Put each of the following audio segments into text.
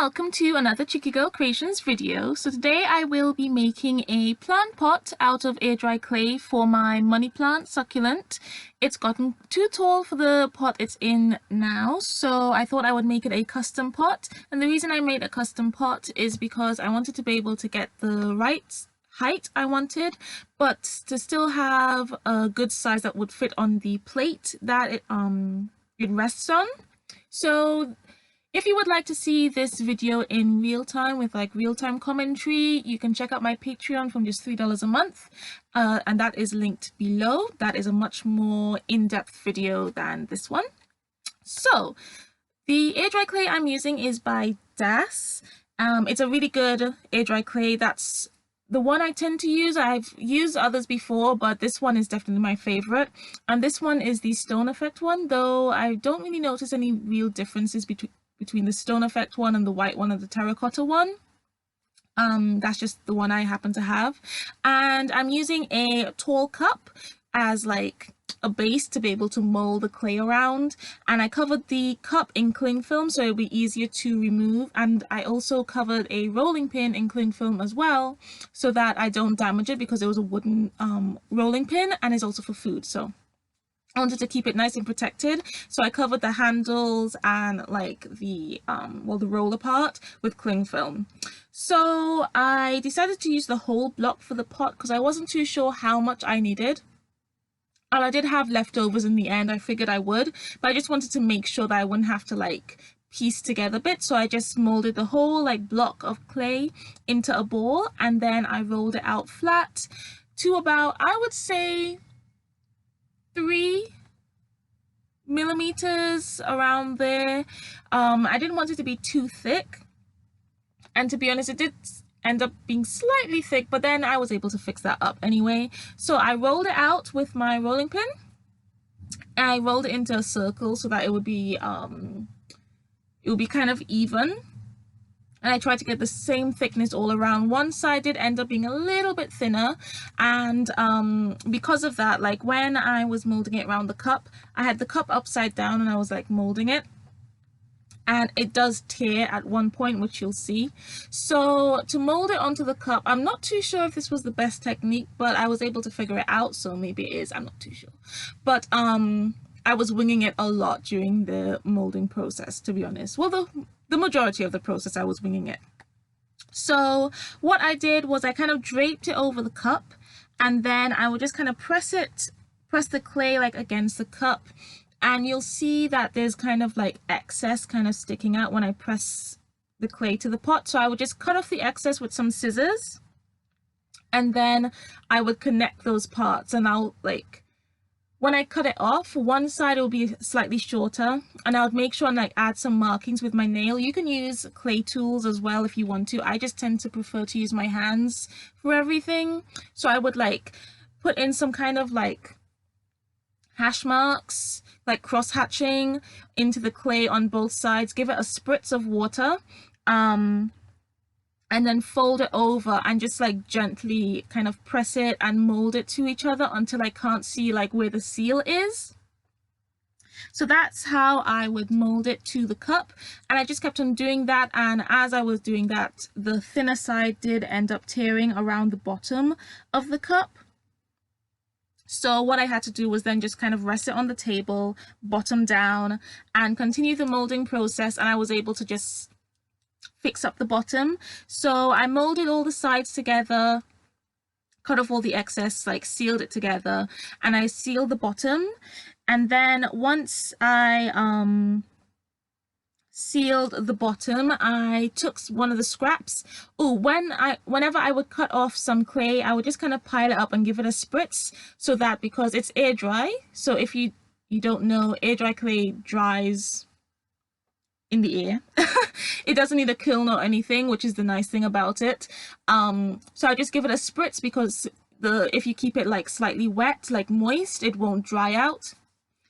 welcome to another Checiegirl Creations video. So today I will be making a plant pot out of air dry clay for my money plant succulent. It's gotten too tall for the pot it's in now, so I thought I would make it a custom pot. And the reason I made a custom pot is because I wanted to be able to get the right height I wanted, but to still have a good size that would fit on the plate that it rests on. So if you would like to see this video in real time with like real-time commentary, you can check out my Patreon from just $3 a month, and that is linked below. That is a much more in-depth video than this one. So the air dry clay I'm using is by Das. It's a really good air dry clay. That's the one I tend to use. I've used others before, but this one is definitely my favorite. And this one is the Stone Effect one, though I don't really notice any real differences between the Stone Effect one and the white one and the terracotta one. That's just the one I happen to have. And I'm using a tall cup as like a base to be able to mold the clay around, and I covered the cup in cling film so it'll be easier to remove, and I also covered a rolling pin in cling film as well so that I don't damage it, because it was a wooden rolling pin and it's also for food, so I wanted to keep it nice and protected. So I covered the handles and like the the roller part with cling film. So I decided to use the whole block for the pot because I wasn't too sure how much I needed. And I did have leftovers in the end. I figured I would, but I just wanted to make sure that I wouldn't have to like piece together bits. So I just molded the whole like block of clay into a ball, and then I rolled it out flat to about, I would say, 3 millimeters around there. I didn't want it to be too thick, and to be honest, it did end up being slightly thick, but then I was able to fix that up anyway. So I rolled it out with my rolling pin, and I rolled it into a circle so that it would be kind of even, and I tried to get the same thickness all around. One side did end up being a little bit thinner, and because of that, like when I was molding it around the cup, I had the cup upside down and I was like molding it, and it does tear at one point, which you'll see. So to mold it onto the cup, I'm not too sure if this was the best technique, but I was able to figure it out, so maybe it is, I'm not too sure. But I was winging it a lot during the molding process, to be honest. Well, the majority of the process I was winging it. So what I did was I kind of draped it over the cup, and then I would just kind of press the clay like against the cup, and you'll see that there's kind of like excess kind of sticking out when I press the clay to the pot. So I would just cut off the excess with some scissors, and then I would connect those parts, and I'll like, when I cut it off, one side will be slightly shorter, and I would make sure and like add some markings with my nail. You can use clay tools as well if you want to. I just tend to prefer to use my hands for everything. So I would like put in some kind of like hash marks, like cross hatching into the clay on both sides, give it a spritz of water, and then fold it over and just like gently kind of press it and mold it to each other until I can't see like where the seal is. So that's how I would mold it to the cup, and I just kept on doing that, and as I was doing that, the thinner side did end up tearing around the bottom of the cup. So what I had to do was then just kind of rest it on the table, bottom down, and continue the molding process, and I was able to just fix up the bottom. So I molded all the sides together, cut off all the excess, like sealed it together, and I sealed the bottom. And then once I sealed the bottom, I took one of the scraps. Whenever I would cut off some clay, I would just kind of pile it up and give it a spritz, so that, because it's air dry, so if you don't know, air dry clay dries in the air. It doesn't need a kiln or anything, which is the nice thing about it. So I just give it a spritz, because if you keep it like slightly wet, like moist, it won't dry out.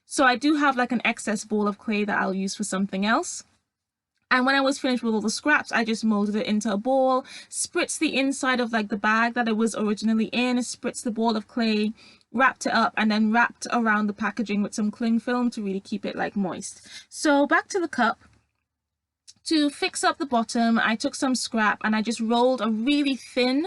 So I do have like an excess ball of clay that I'll use for something else. And when I was finished with all the scraps, I just molded it into a ball, spritzed the inside of like the bag that it was originally in, spritzed the ball of clay, wrapped it up, and then wrapped around the packaging with some cling film to really keep it like moist. So back to the cup. To fix up the bottom, I took some scrap and I just rolled a really thin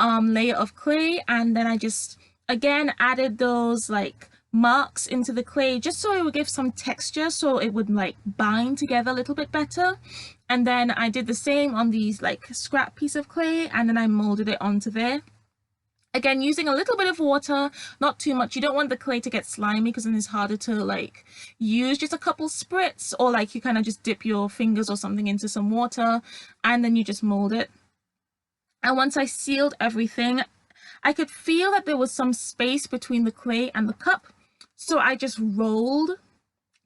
layer of clay, and then I just again added those like marks into the clay just so it would give some texture, so it would like bind together a little bit better. And then I did the same on these like scrap piece of clay, and then I molded it onto there. Again, using a little bit of water, not too much. You don't want the clay to get slimy because then it's harder to like use. Just a couple spritz, or like you kind of just dip your fingers or something into some water and then you just mold it. And once I sealed everything, I could feel that there was some space between the clay and the cup. So I just rolled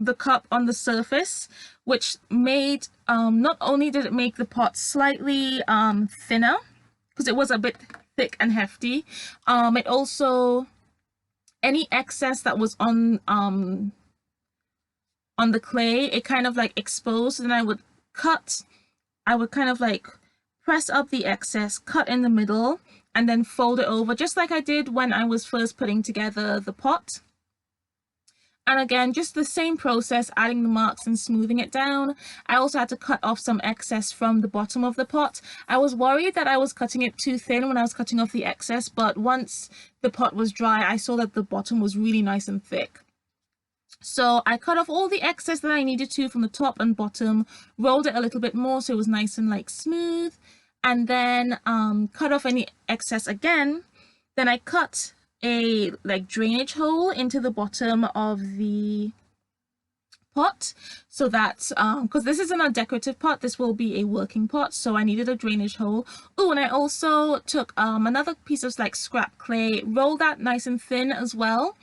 the cup on the surface, which made, not only did it make the pot slightly thinner, because it was a bit thick and hefty, it also, any excess that was on the clay, it kind of like exposed, and I would kind of like press up the excess, cut in the middle, and then fold it over, just like I did when I was first putting together the pot. And again, just the same process, adding the marks and smoothing it down. I also had to cut off some excess from the bottom of the pot. I was worried that I was cutting it too thin when I was cutting off the excess, but once the pot was dry, I saw that the bottom was really nice and thick. So I cut off all the excess that I needed to from the top and bottom, rolled it a little bit more so it was nice and like smooth, and then cut off any excess again. Then I cut a like drainage hole into the bottom of the pot, so that because this isn't a decorative pot, this will be a working pot, so I needed a drainage hole. Oh, and I also took another piece of like scrap clay, rolled that nice and thin as well,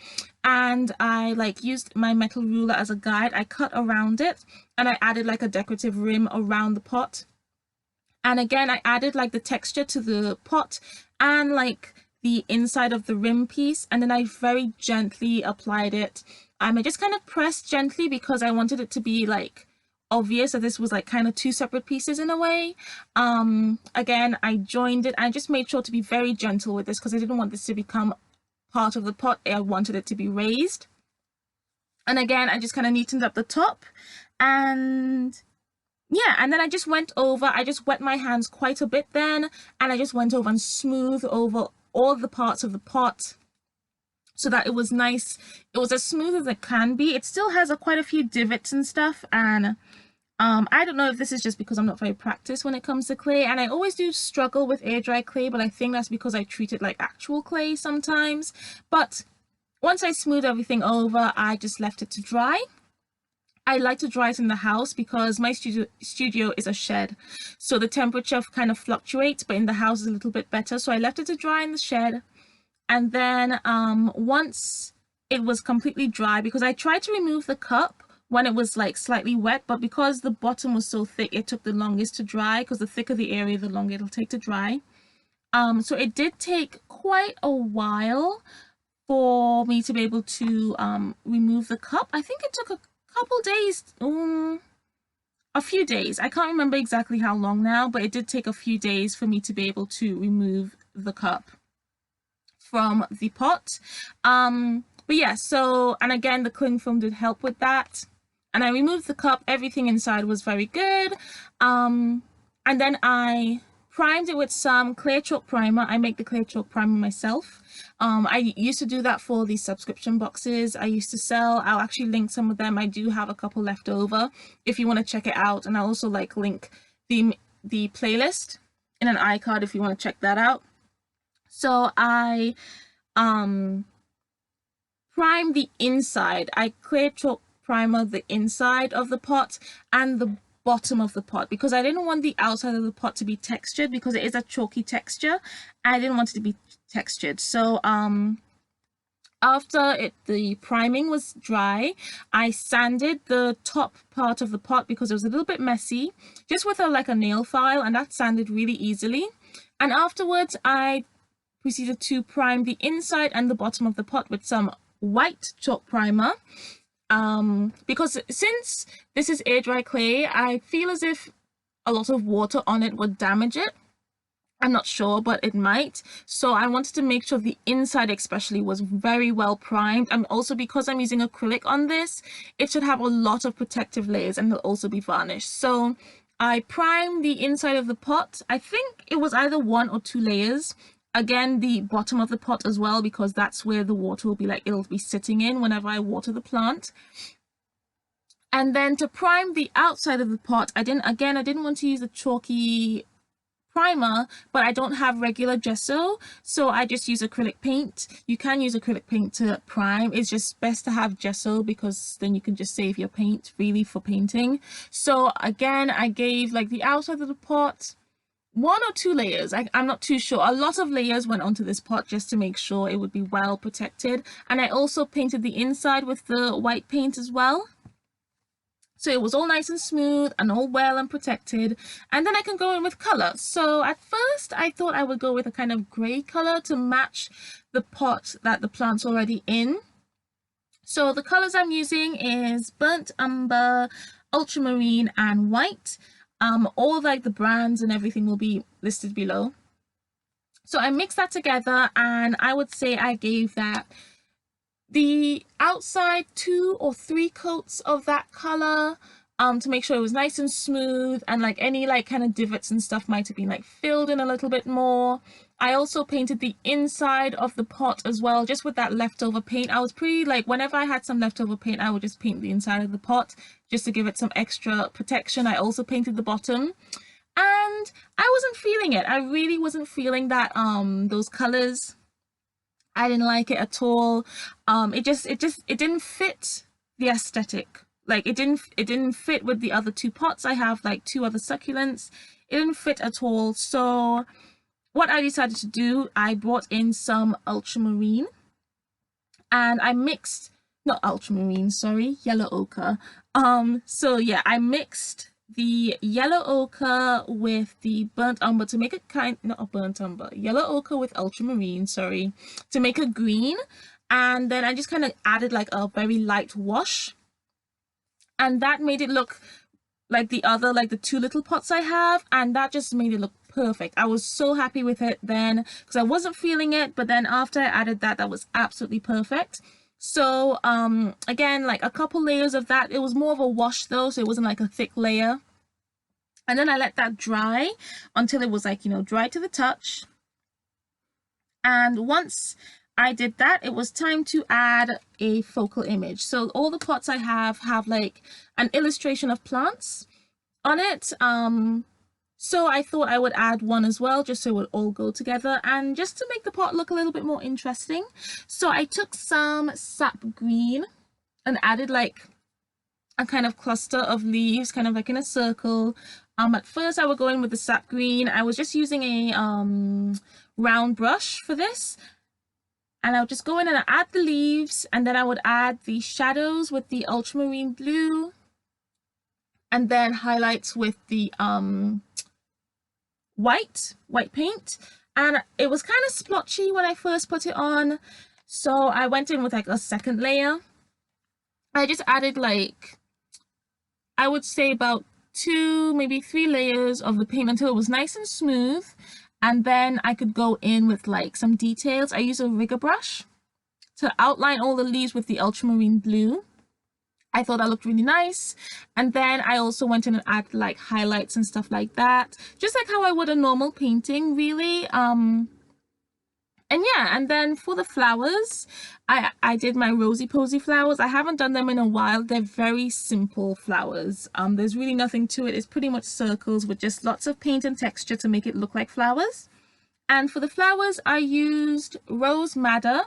and I like used my metal ruler as a guide. I cut around it and I added like a decorative rim around the pot, and again I added like the texture to the pot and like the inside of the rim piece, and then I very gently applied it. I just kind of pressed gently because I wanted it to be like obvious that this was like kind of two separate pieces in a way. Again, I joined it. I just made sure to be very gentle with this because I didn't want this to become part of the pot. I wanted it to be raised. And again, I just kind of neatened up the top, and yeah, and then I just went over, I just wet my hands quite a bit then, and I just went over and smoothed over all the parts of the pot so that it was nice. It was as smooth as it can be. It still has quite a few divots and stuff, and I don't know if this is just because I'm not very practiced when it comes to clay, and I always do struggle with air dry clay, but I think that's because I treat it like actual clay sometimes. But once I smoothed everything over, I just left it to dry. I like to dry it in the house because my studio is a shed, so the temperature kind of fluctuates, but in the house is a little bit better. So I left it to dry in the shed, and then once it was completely dry, because I tried to remove the cup when it was like slightly wet, but because the bottom was so thick, it took the longest to dry, because the thicker the area, the longer it'll take to dry. So it did take quite a while for me to be able to remove the cup. I think it took a couple days, a few days. I can't remember exactly how long now, but it did take a few days for me to be able to remove the cup from the pot. But yeah, so, and again, the cling film did help with that. And I removed the cup, everything inside was very good. And then I primed it with some clear chalk primer. I make the clear chalk primer myself. I used to do that for the subscription boxes I used to sell. I'll actually link some of them. I do have a couple left over if you want to check it out, and I'll also like link the playlist in an iCard if you want to check that out. So I primed the inside. I clear chalk primer the inside of the pot and the bottom of the pot, because I didn't want the outside of the pot to be textured, because it is a chalky texture. I didn't want it to be textured. So after the priming was dry, I sanded the top part of the pot because it was a little bit messy, just with like a nail file, and that sanded really easily. And afterwards I proceeded to prime the inside and the bottom of the pot with some white chalk primer. Because since this is air dry clay, I feel as if a lot of water on it would damage it. I'm not sure, but it might. So I wanted to make sure the inside especially was very well primed. And also because I'm using acrylic on this, it should have a lot of protective layers and it'll also be varnished. So I primed the inside of the pot. I think it was either 1 or 2 layers. Again, the bottom of the pot as well, because that's where the water will be, like, it'll be sitting in whenever I water the plant. And then to prime the outside of the pot, I didn't want to use a chalky primer, but I don't have regular gesso, so I just use acrylic paint. You can use acrylic paint to prime. It's just best to have gesso because then you can just save your paint really for painting. So again, I gave like the outside of the pot 1 or 2 layers. I'm not too sure. A lot of layers went onto this pot just to make sure it would be well protected. And I also painted the inside with the white paint as well. So it was all nice and smooth and all well and protected. And then I can go in with color. So at first I thought I would go with a kind of gray color to match the pot that the plant's already in. So the colors I'm using is burnt umber, ultramarine, and white. All like the brands and everything will be listed below. So I mixed that together, and I would say I gave that the outside 2 or 3 coats of that color to make sure it was nice and smooth, and like any like kind of divots and stuff might have been like filled in a little bit more. I also painted the inside of the pot as well, just with that leftover paint. I was pretty like, whenever I had some leftover paint, I would just paint the inside of the pot just to give it some extra protection. I also painted the bottom, and I wasn't feeling it. I really wasn't feeling that those colors. I didn't like it at all. It didn't fit the aesthetic. Like it didn't fit with the other 2 pots. I have like 2 other succulents. It didn't fit at all. So what I decided to do, I brought in some ultramarine, and I mixed, not ultramarine, sorry, yellow ochre. So yeah, I mixed the yellow ochre with the burnt umber to make it not a burnt umber, yellow ochre with ultramarine, sorry, to make a green. And then I just kind of added like a very light wash, and that made it look like the other, like the 2 little pots I have, and that just made it look perfect. I was so happy with it then because I wasn't feeling it, but then after I added that, that was absolutely perfect. So again, like a couple layers of that. It was more of a wash though, so it wasn't like a thick layer. And then I let that dry until it was like, you know, dry to the touch. And once I did that, it was time to add a focal image. So all the pots I have like an illustration of plants on it. So I thought I would add one as well, just so it would all go together and just to make the pot look a little bit more interesting. So I took some sap green and added like a kind of cluster of leaves, kind of like in a circle. At first I would go in with the sap green. I was just using a round brush for this. And I would just go in and add the leaves, and then I would add the shadows with the ultramarine blue, and then highlights with the white paint. And it was kind of splotchy when I first put it on, so I went in with like a second layer. I just added like, I would say about 2, maybe 3 layers of the paint until it was nice and smooth. And then I could go in with like some details. I use a rigger brush to outline all the leaves with the ultramarine blue. I thought that looked really nice. And then I also went in and added like highlights and stuff like that, just like how I would a normal painting, really. And yeah, and then for the flowers, I did my rosy posy flowers. I haven't done them in a while. They're very simple flowers. There's really nothing to it. It's pretty much circles with just lots of paint and texture to make it look like flowers. And for the flowers, I used rose madder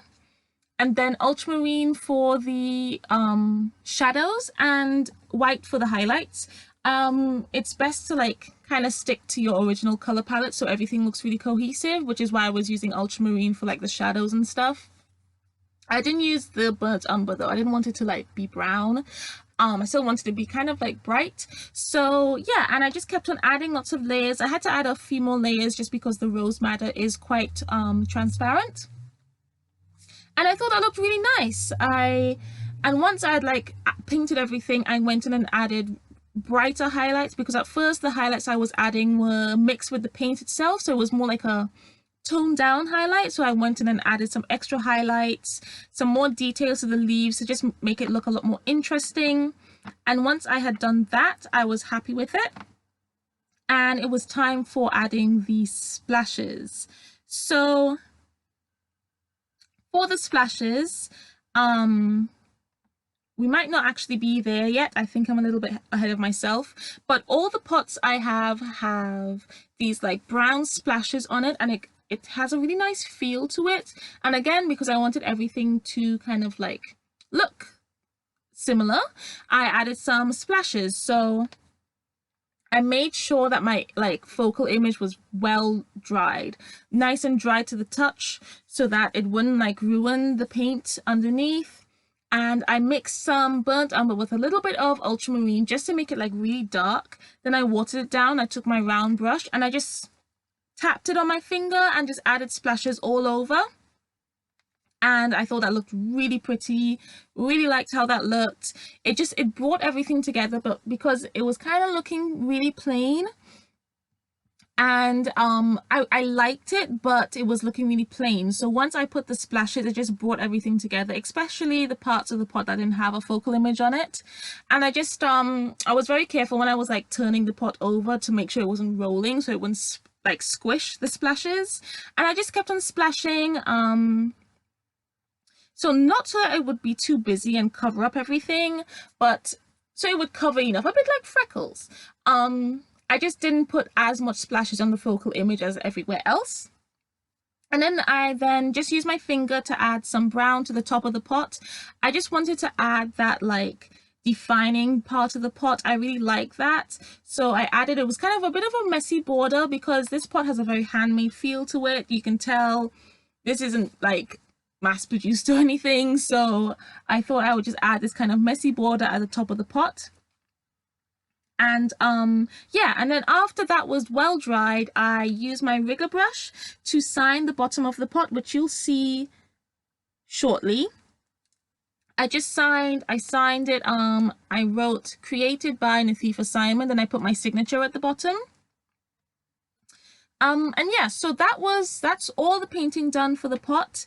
and then ultramarine for the shadows and white for the highlights. It's best to like kind of stick to your original color palette so everything looks really cohesive, which is why I was using ultramarine for like the shadows and stuff. I didn't use the burnt umber though. I didn't want it to like be brown. I still wanted it to be kind of like bright. So yeah, and I just kept on adding lots of layers. I had to add a few more layers just because the rose madder is quite transparent. And I thought that looked really nice. And once I had like painted everything, I went in and added brighter highlights, because at first the highlights I was adding were mixed with the paint itself, so it was more like a toned down highlight. So I went in and added some extra highlights, some more details to the leaves to just make it look a lot more interesting. And once I had done that, I was happy with it. and it was time for adding the splashes. So for the splashes, we might not actually be there yet. I think I'm a little bit ahead of myself, but all the pots I have these like brown splashes on it, and it has a really nice feel to it. And again, because I wanted everything to kind of like look similar, I added some splashes. So I made sure that my like focal image was well dried, nice and dry to the touch, so that it wouldn't like ruin the paint underneath. And I mixed some burnt umber with a little bit of ultramarine just to make it like really dark. Then I watered it down. I took my round brush and I just tapped it on my finger and just added splashes all over. And I thought that looked really pretty, really liked how that looked. It brought everything together, but because it was kind of looking really plain, and I liked it, but it was looking really plain. So once I put the splashes, it just brought everything together, especially the parts of the pot that didn't have a focal image on it. And I just I was very careful when I was like turning the pot over to make sure it wasn't rolling, so it wouldn't like squish the splashes. And I just kept on splashing, so not so that it would be too busy and cover up everything, but so it would cover enough, a bit like freckles. I just didn't put as much splashes on the focal image as everywhere else. And then I just used my finger to add some brown to the top of the pot. I just wanted to add that like defining part of the pot. I really like that. So I added, it was kind of a bit of a messy border because this pot has a very handmade feel to it. You can tell this isn't like mass produced or anything. So I thought I would just add this kind of messy border at the top of the pot. And yeah, and then after that was well dried, I used my rigger brush to sign the bottom of the pot, which you'll see shortly. I signed it, I wrote created by Nathifa Simon, and I put my signature at the bottom. And yeah, so that's all the painting done for the pot.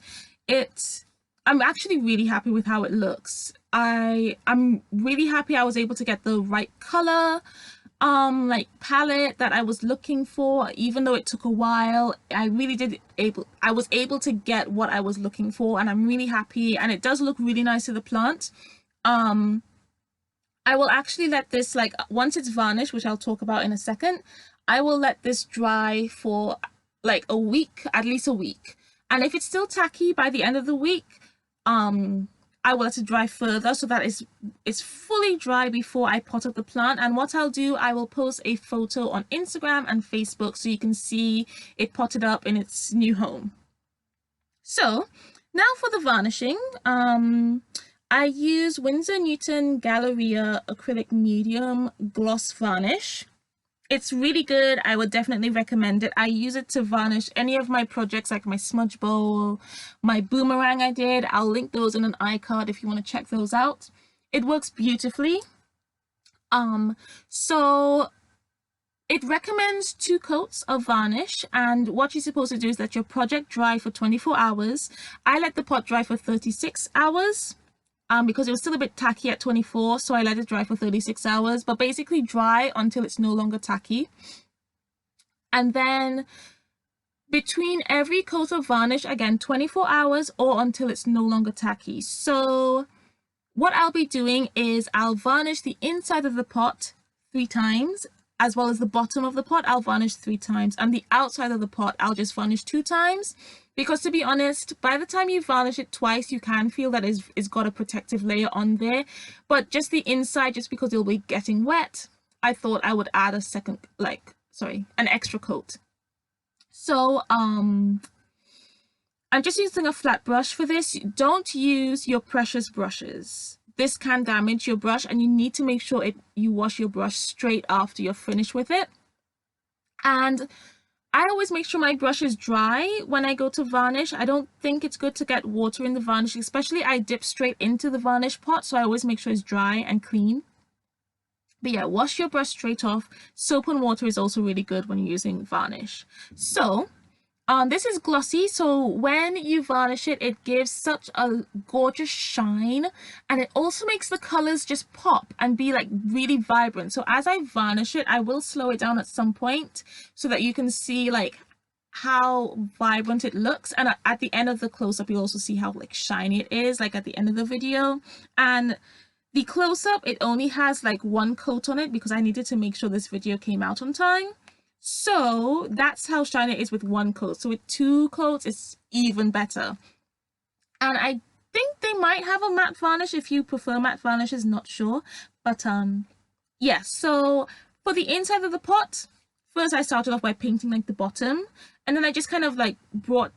I'm actually really happy with how it looks. I'm really happy I was able to get the right color like palette that I was looking for. Even though it took a while, I was able to get what I was looking for, and I'm really happy, and it does look really nice to the plant. I will actually let this, like, once it's varnished, which I'll talk about in a second, I will let this dry for like a week, at least a week. And if it's still tacky by the end of the week, I will let it dry further so that it's fully dry before I pot up the plant. And what I'll do, I will post a photo on Instagram and Facebook so you can see it potted up in its new home. So now for the varnishing, I use Winsor Newton Galleria Acrylic Medium Gloss Varnish. It's really good. I would definitely recommend it. I use it to varnish any of my projects, like my smudge bowl, my boomerang I did. I'll link those in an iCard if you want to check those out. It works beautifully. So it recommends 2 coats of varnish, and what you're supposed to do is let your project dry for 24 hours. I let the pot dry for 36 hours. Because it was still a bit tacky at 24, so I let it dry for 36 hours, but basically dry until it's no longer tacky. And then between every coat of varnish, again, 24 hours or until it's no longer tacky. So what I'll be doing is I'll varnish the inside of the pot 3 times, as well as the bottom of the pot. I'll varnish 3 times, and the outside of the pot I'll just varnish 2 times. Because to be honest, by the time you varnish it twice, you can feel that it's got a protective layer on there. But just the inside, just because it'll be getting wet, I thought I would add an extra coat. So I'm just using a flat brush for this. Don't use your precious brushes. This can damage your brush, and you need to make sure you wash your brush straight after you're finished with it. And I always make sure my brush is dry when I go to varnish. I don't think it's good to get water in the varnish, especially I dip straight into the varnish pot, so I always make sure it's dry and clean. But yeah, wash your brush straight off. Soap and water is also really good when you're using varnish. So This is glossy, so when you varnish it, it gives such a gorgeous shine, and it also makes the colors just pop and be like really vibrant. So as I varnish it, I will slow it down at some point so that you can see like how vibrant it looks, and at the end of the close-up you'll also see how like shiny it is, like at the end of the video. And the close-up, it only has like one coat on it because I needed to make sure this video came out on time. So that's how shiny it is with one coat. So with two coats, it's even better. And I think they might have a matte varnish if you prefer matte varnishes, not sure. But yeah, so for the inside of the pot, first I started off by painting like the bottom, and then I just kind of like brought,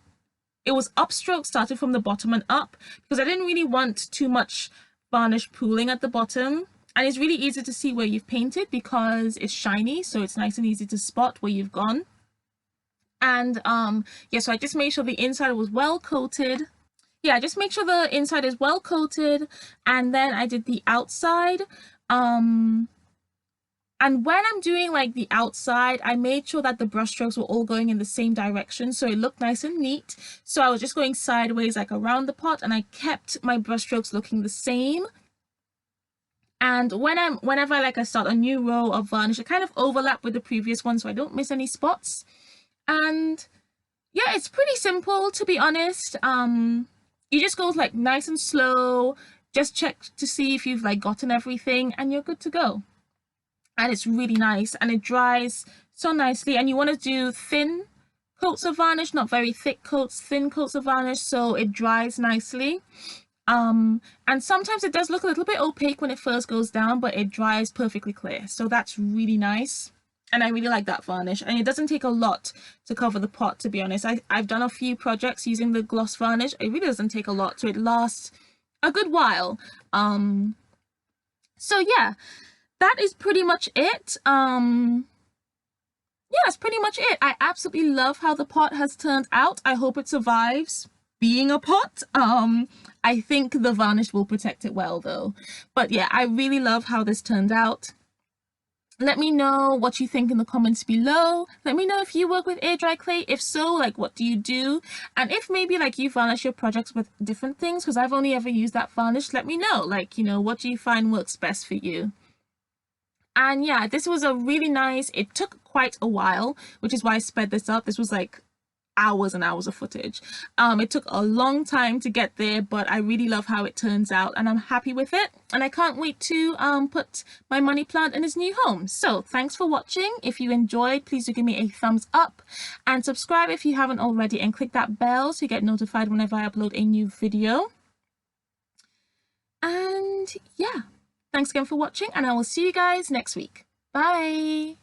it was upstroke, started from the bottom and up, because I didn't really want too much varnish pooling at the bottom. And it's really easy to see where you've painted because it's shiny, so it's nice and easy to spot where you've gone. And yeah, so I just made sure the inside was well coated. Yeah, just make sure the inside is well coated, and then I did the outside. And when I'm doing like the outside, I made sure that the brush strokes were all going in the same direction, so it looked nice and neat. So I was just going sideways like around the pot, and I kept my brush strokes looking the same. And whenever like I start a new row of varnish, I kind of overlap with the previous one so I don't miss any spots. And yeah, it's pretty simple, to be honest. You just go like nice and slow, just check to see if you've like gotten everything, and you're good to go. And it's really nice, and it dries so nicely. And you want to do thin coats of varnish, not very thick coats, thin coats of varnish, so it dries nicely. And sometimes it does look a little bit opaque when it first goes down, but it dries perfectly clear, so that's really nice. And I really like that varnish, and it doesn't take a lot to cover the pot, to be honest. I've done a few projects using the gloss varnish. It really doesn't take a lot, so it lasts a good while. So yeah, that is pretty much it. Yeah, that's pretty much it. I absolutely love how the pot has turned out. I hope it survives being a pot. I think the varnish will protect it well though. But yeah, I really love how this turned out. Let me know what you think in the comments below. Let me know if you work with air dry clay. If so, like what do you do? And if maybe like you varnish your projects with different things, because I've only ever used that varnish, let me know. Like, you know, what do you find works best for you? And yeah, this was a really nice, it took quite a while, which is why I sped this up. This was like hours and hours of footage. It took a long time to get there, but I really love how it turns out, and I'm happy with it, and I can't wait to put my money plant in its new home. So thanks for watching. If you enjoyed, please do give me a thumbs up and subscribe if you haven't already, and click that bell so you get notified whenever I upload a new video. And yeah, thanks again for watching, and I will see you guys next week. Bye.